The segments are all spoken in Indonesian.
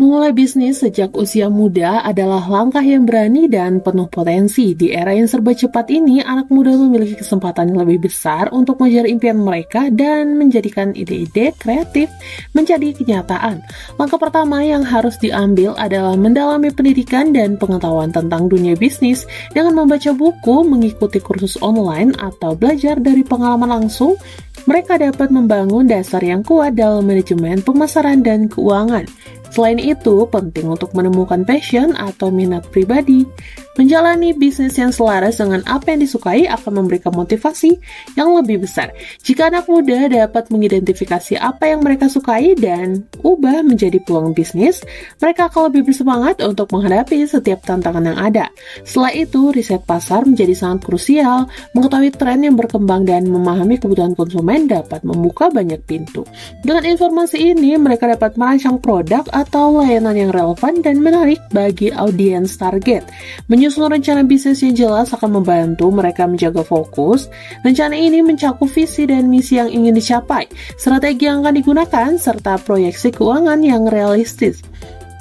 Memulai bisnis sejak usia muda adalah langkah yang berani dan penuh potensi. Di era yang serba cepat ini, anak muda memiliki kesempatan yang lebih besar untuk mengejar impian mereka dan menjadikan ide-ide kreatif menjadi kenyataan. Langkah pertama yang harus diambil adalah mendalami pendidikan dan pengetahuan tentang dunia bisnis dengan membaca buku, mengikuti kursus online, atau belajar dari pengalaman langsung. Mereka dapat membangun dasar yang kuat dalam manajemen, pemasaran, dan keuangan. Selain itu, penting untuk menemukan passion atau minat pribadi. Menjalani bisnis yang selaras dengan apa yang disukai akan memberikan motivasi yang lebih besar. Jika anak muda dapat mengidentifikasi apa yang mereka sukai dan ubah menjadi peluang bisnis, mereka akan lebih bersemangat untuk menghadapi setiap tantangan yang ada. Setelah itu, riset pasar menjadi sangat krusial. Mengetahui tren yang berkembang dan memahami kebutuhan konsumen dapat membuka banyak pintu. Dengan informasi ini, mereka dapat merancang produk atau layanan yang relevan dan menarik bagi audiens target. Menyusun rencana bisnis yang jelas akan membantu mereka menjaga fokus. Rencana ini mencakup visi dan misi yang ingin dicapai, strategi yang akan digunakan, serta proyeksi keuangan yang realistis.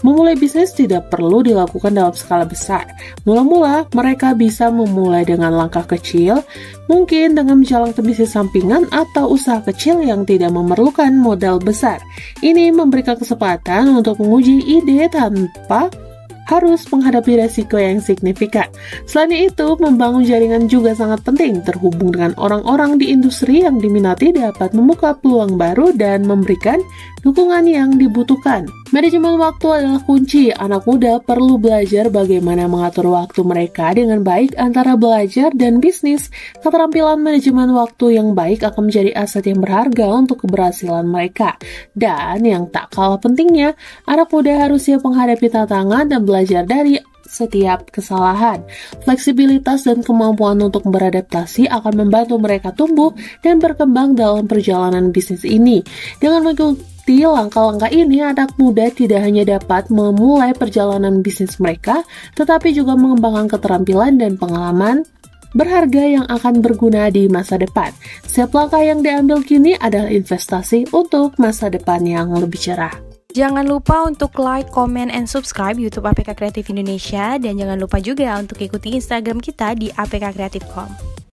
Memulai bisnis tidak perlu dilakukan dalam skala besar. Mula-mula, mereka bisa memulai dengan langkah kecil, mungkin dengan menjalankan bisnis sampingan atau usaha kecil yang tidak memerlukan modal besar. Ini memberikan kesempatan untuk menguji ide tanpa harus menghadapi resiko yang signifikan. Selain itu, membangun jaringan juga sangat penting. Terhubung dengan orang-orang di industri yang diminati dapat membuka peluang baru dan memberikan dukungan yang dibutuhkan. Manajemen waktu adalah kunci. Anak muda perlu belajar bagaimana mengatur waktu mereka dengan baik antara belajar dan bisnis. Keterampilan manajemen waktu yang baik akan menjadi aset yang berharga untuk keberhasilan mereka. Dan yang tak kalah pentingnya, anak muda harus siap menghadapi tantangan dan belajar dari setiap kesalahan. Fleksibilitas dan kemampuan untuk beradaptasi akan membantu mereka tumbuh dan berkembang dalam perjalanan bisnis ini. Dengan mengikuti langkah-langkah ini, anak muda tidak hanya dapat memulai perjalanan bisnis mereka, tetapi juga mengembangkan keterampilan dan pengalaman berharga yang akan berguna di masa depan. Setiap langkah yang diambil kini adalah investasi untuk masa depan yang lebih cerah. Jangan lupa untuk like, comment, and subscribe YouTube APK Kreatif Indonesia, dan jangan lupa juga untuk ikuti Instagram kita di apkkreatif.com.